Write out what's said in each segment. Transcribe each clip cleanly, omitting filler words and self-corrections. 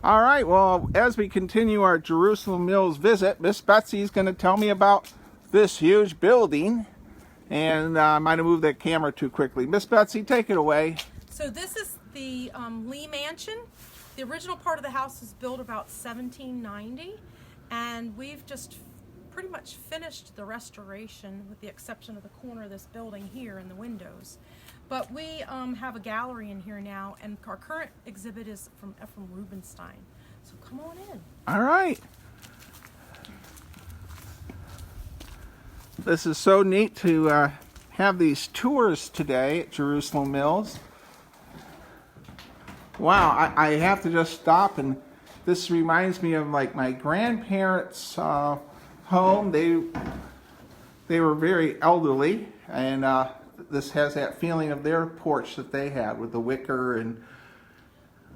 All right, well, as we continue our Jerusalem Mills visit, Miss Betsy's going to tell me about this huge building. And I might have moved that camera too quickly. Miss Betsy, take it away. So this is the Lee Mansion. The original part of the house was built about 1790, and we've just pretty much finished the restoration with the exception of the corner of this building here and the windows. But we have a gallery in here now, and our current exhibit is from Ephraim Rubenstein. So come on in. All right. This is so neat to have these tours today at Jerusalem Mills. Wow, I have to just stop, and this reminds me of like my grandparents' home. They were very elderly, and this has that feeling of their porch that they had with the wicker and.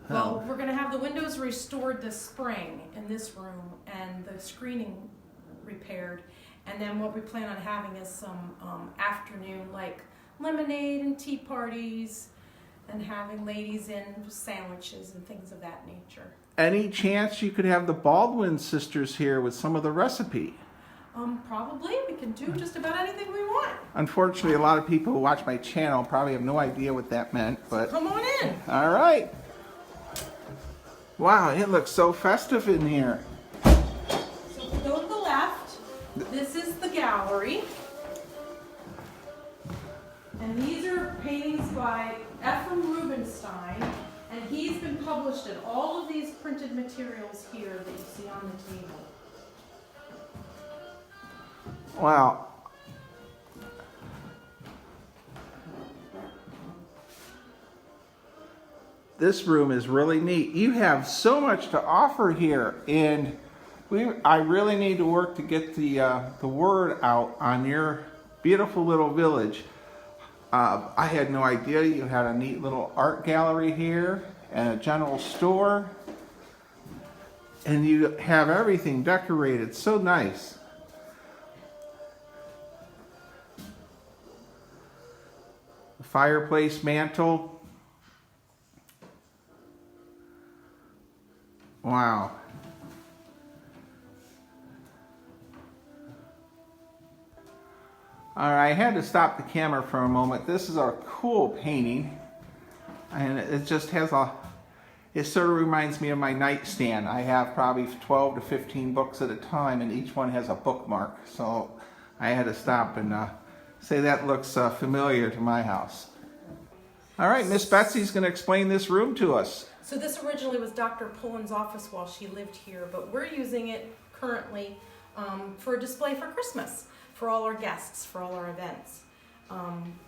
Well, we're going to have the windows restored this spring in this room, and the screening repaired. And then what we plan on having is some afternoon, like lemonade and tea parties, and having ladies in sandwiches and things of that nature. Any chance you could have the Baldwin sisters here with some of the recipe? Probably. We can do just about anything we want. Unfortunately, a lot of people who watch my channel probably have no idea what that meant, but... Come on in. All right. Wow, it looks so festive in here. So if we go to the left, this is the gallery. And these are paintings by Ephraim Rubenstein, and he's been published in all of these printed materials here that you see on the table. Wow. This room is really neat. You have so much to offer here, and I really need to work to get the word out on your beautiful little village. I had no idea you had a neat little art gallery here and a general store, and you have everything decorated so nice. The fireplace mantle. Wow. All right, I had to stop the camera for a moment. This is a cool painting, and it just has it sort of reminds me of my nightstand. I have probably 12 to 15 books at a time, and each one has a bookmark. So I had to stop and say that looks familiar to my house. All right, Miss Betsy's going to explain this room to us. So this originally was Dr. Pullen's office while she lived here, but we're using it currently for a display for Christmas, for all our guests, for all our events.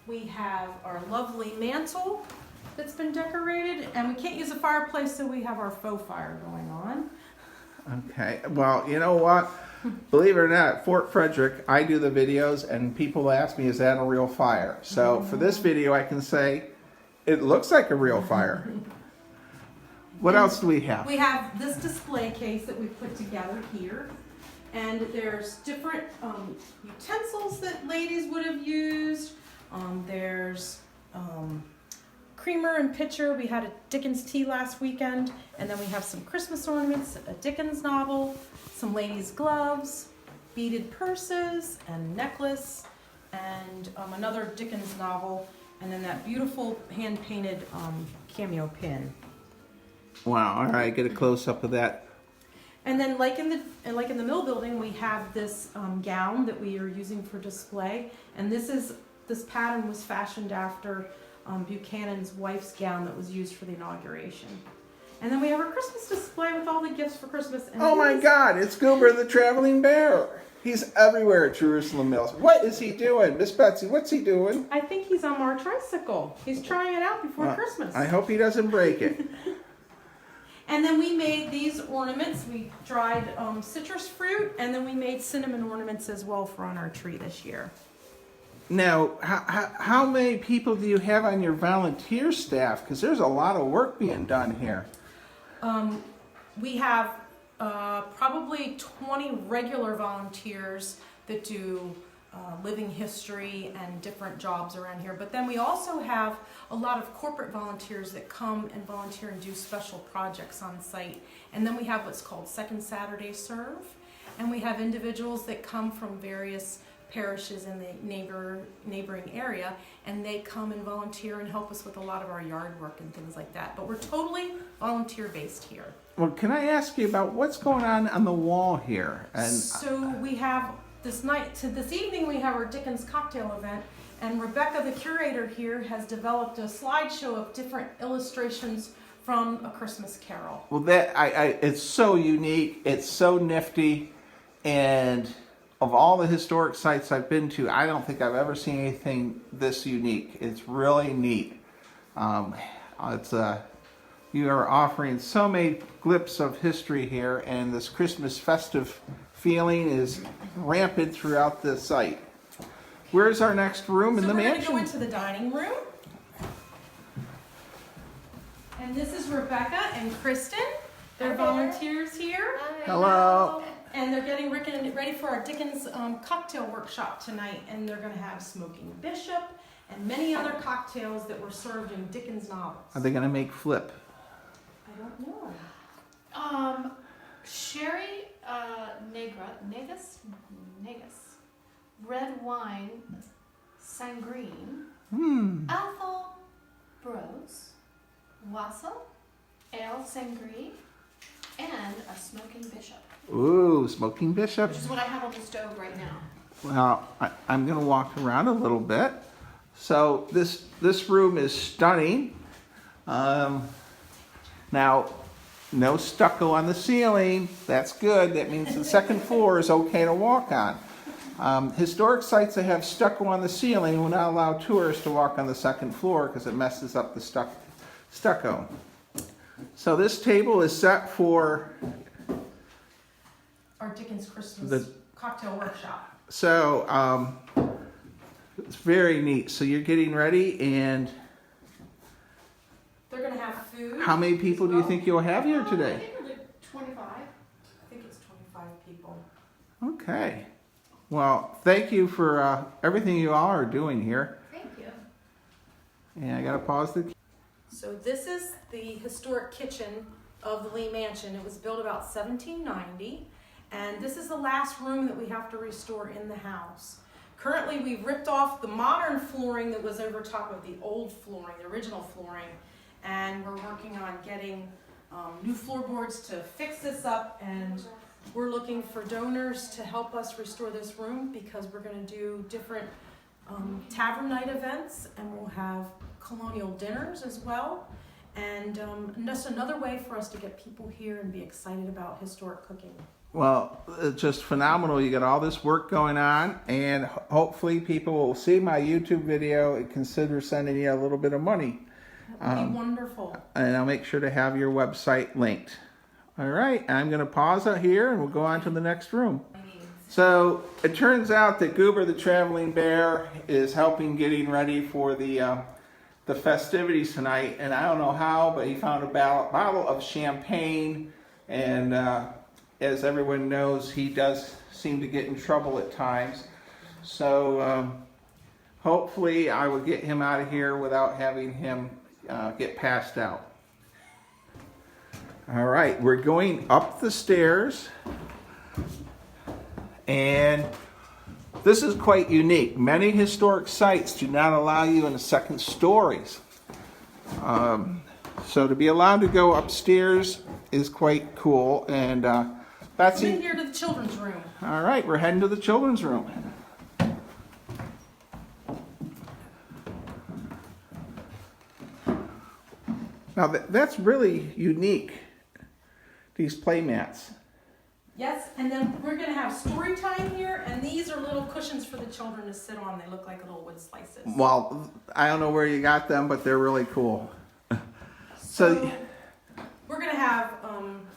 We have our lovely mantle that's been decorated, and we can't use a fireplace, so we have our faux fire going on. Okay, well, you know what? Believe it or not, at Fort Frederick, I do the videos, and people ask me, is that a real fire? So for this video, I can say, it looks like a real fire. What else do we have? We have this display case that we put together here. And there's different utensils that ladies would have used. There's creamer and pitcher. We had a Dickens tea last weekend. And then we have some Christmas ornaments, a Dickens novel, some ladies' gloves, beaded purses and necklace, and another Dickens novel, and then that beautiful hand-painted cameo pin. Wow, all right, get a close-up of that. And then, like in the mill building, we have this gown that we are using for display. And this pattern was fashioned after Buchanan's wife's gown that was used for the inauguration. And then we have our Christmas display with all the gifts for Christmas. And oh my God, it's Goober the Traveling Bear. He's everywhere at Jerusalem Mills. What is he doing? Miss Betsy, what's he doing? I think he's on our tricycle. He's trying it out before Christmas. I hope he doesn't break it. And then we made these ornaments. We dried citrus fruit, and then we made cinnamon ornaments as well for on our tree this year. Now, how many people do you have on your volunteer staff? Because there's a lot of work being done here. We have probably 20 regular volunteers that do living history and different jobs around here. But then we also have a lot of corporate volunteers that come and volunteer and do special projects on site. And then we have what's called Second Saturday Serve. And we have individuals that come from various parishes in the neighboring area, and they come and volunteer and help us with a lot of our yard work and things like that. But we're totally volunteer based here. Well, can I ask you about what's going on the wall here? And So we have this evening we have our Dickens cocktail event, and Rebecca, the curator here, has developed a slideshow of different illustrations from A Christmas Carol. well, it's so unique. It's so nifty, and of all the historic sites I've been to, I don't think I've ever seen anything this unique. It's really neat. You are offering so many glimpses of history here, and this Christmas festive feeling is rampant throughout the site. Where's our next room in the We're going to mansion? go into the dining room. And this is Rebecca and Kristen. They're volunteers here. Hello. And they're getting ready for our Dickens cocktail workshop tonight. And they're going to have Smoking Bishop and many other cocktails that were served in Dickens novels. Are they going to make flip? I don't know. Sherry Negus, red wine, sangrine, Athol Bros, wassail, ale sangrie, and a smoking bishop, Ooh, smoking bishop. which is what I have on the stove right now. Well, I'm going to walk around a little bit. So this room is stunning. Now, no stucco on the ceiling. That's good. That means the second floor is okay to walk on. Historic sites that have stucco on the ceiling will not allow tourists to walk on the second floor because it messes up the stucco. So this table is set for, Our Dickens Christmas cocktail workshop. so it's very neat. So you're getting ready, and They're going to have food. how many people do you think you'll have here I today? think we're like 25. I think it's 25 people. Okay. Well, thank you for everything you all are doing here. Thank you. And I got to pause the. So this is the historic kitchen of the Lee Mansion. It was built about 1790, and this is the last room that we have to restore in the house. Currently, we've ripped off the modern flooring that was over top of the old flooring, the original flooring, and we're working on getting new floorboards to fix this up, and we're looking for donors to help us restore this room because we're going to do different tavern night events, and we'll have colonial dinners as well, and just another way for us to get people here and be excited about historic cooking. Well, it's just phenomenal. You got all this work going on, and hopefully people will see my YouTube video and consider sending you a little bit of money. That would be wonderful. And I'll make sure to have your website linked. All right, I'm going to pause out here, and we'll go on to the next room. So it turns out that Goober the Traveling Bear is helping getting ready for the festivities tonight, and I don't know how, but he found a bottle of champagne, and as everyone knows, he does seem to get in trouble at times. So hopefully I will get him out of here without having him get passed out. All right, we're going up the stairs, and this is quite unique. Many historic sites do not allow you in the second stories. So to be allowed to go upstairs is quite cool. And Come Betsy, in here to the children's room. all right, we're heading to the children's room. Now that's really unique, these play mats. Yes, and then we're going to have story time here, and these are little cushions for the children to sit on. They look like little wood slices. Well, I don't know where you got them, but they're really cool. So we're going to have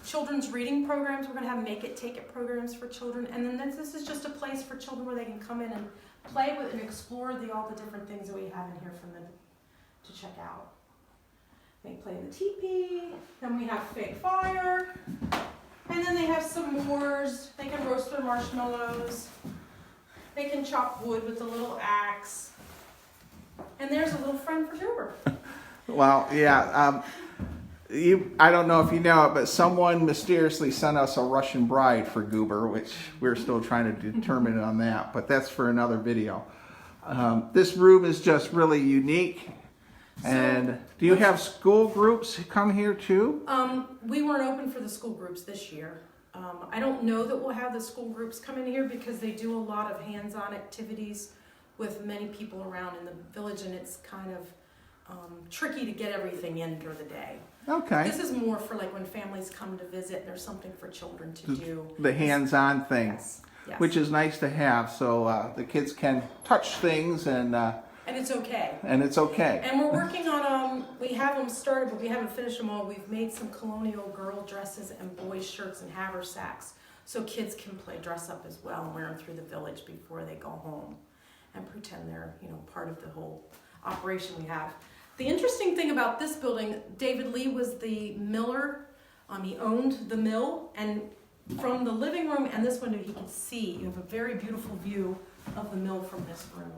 children's reading programs. We're going to have make it, take it programs for children. And then this is just a place for children where they can come in and play with and explore all the different things that we have in here for them to check out. They play in the teepee. Then we have fake fire. And then they have s'mores. They can roast their marshmallows. They can chop wood with a little axe. And there's a little friend for Goober. Well, yeah. I don't know if you know it, but someone mysteriously sent us a Russian bride for Goober, which we're still trying to determine on that, but that's for another video. This room is just really unique. And do you have school groups come here too? We weren't open for the school groups this year. I don't know that we'll have the school groups come in here because they do a lot of hands-on activities with many people around in the village, and it's kind of tricky to get everything in during the day. Okay. This is more for like when families come to visit and there's something for children to do. The hands-on thing, Yes. Yes. which is nice to have, so the kids can touch things and And it's okay. it's okay. And we're working on, we have them started, but we haven't finished them all. We've made some colonial girl dresses and boys shirts and haversacks so kids can play dress up as well and wear them through the village before they go home and pretend they're, part of the whole operation we have. The interesting thing about this building, David Lee was the miller. He owned the mill, and from the living room and this window you can see, you have a very beautiful view of the mill from this room.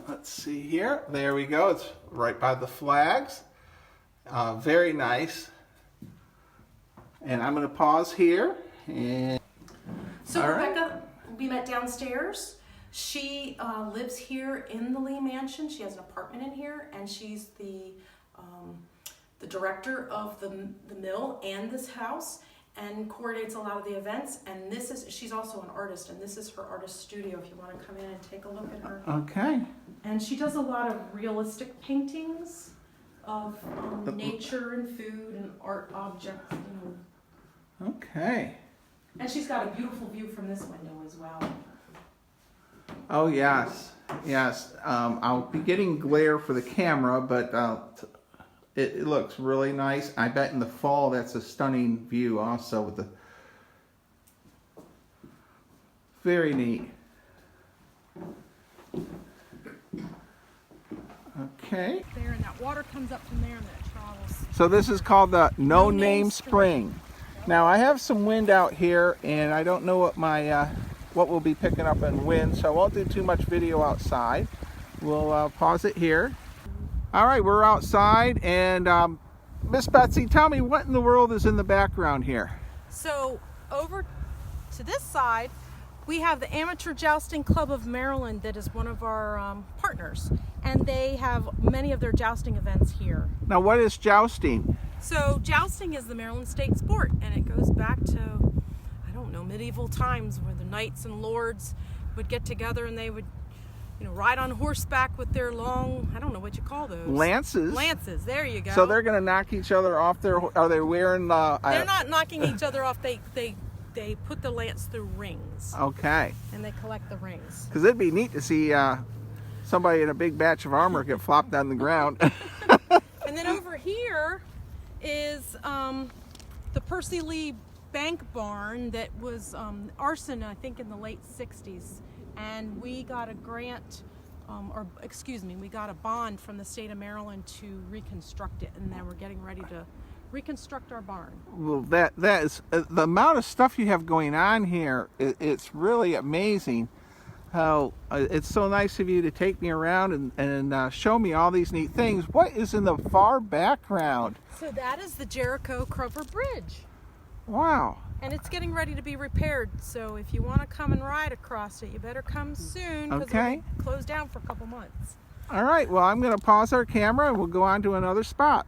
Let's see here. There we go. It's right by the flags. Very nice. And I'm going to pause here. And So all right. Rebecca, we met downstairs. She lives here in the Lee Mansion. She has an apartment in here, and she's the director of the mill and this house, and coordinates a lot of the events. And she's also an artist, and this is her artist studio. If you want to come in and take a look at her. Okay. And she does a lot of realistic paintings of nature and food and art objects. Okay. And she's got a beautiful view from this window as well. Oh yes, yes. I'll be getting glare for the camera, but it looks really nice. I bet in the fall that's a stunning view also with the very neat. Okay. There, and that water comes up from there and that travels. So this is called the No No Name Name Spring. Now I have some wind out here, and I don't know what my what we'll be picking up in wind, so I won't do too much video outside. We'll pause it here. All right, we're outside, and Miss Betsy, tell me what in the world is in the background here? So over to this side, we have the Amateur Jousting Club of Maryland that is one of our partners, and they have many of their jousting events here. Now what is jousting? So jousting is the Maryland state sport, and it goes back to, I don't know, medieval times where the knights and lords would get together and they would, ride on horseback with their long, I don't know what you call those. Lances. Lances, there you go. So they're going to knock each other off their, are they wearing They're not knocking each other off, they put the lance through rings. Okay. And they collect the rings. Because it'd be neat to see somebody in a big batch of armor get flopped on the ground. And then over here is the Percy Lee Bank Barn that was arson, I think, in the late 60s. And we got a grant, we got a bond from the state of Maryland to reconstruct it. And then we're getting ready to reconstruct our barn. Well, that is the amount of stuff you have going on here. It's really amazing. How it's so nice of you to take me around and show me all these neat things. What is in the far background? So that is the Jericho Crover Bridge. Wow. And it's getting ready to be repaired. So if you want to come and ride across it, you better come soon because Okay. it'll close down for a couple months. All right. Well, I'm going to pause our camera and we'll go on to another spot.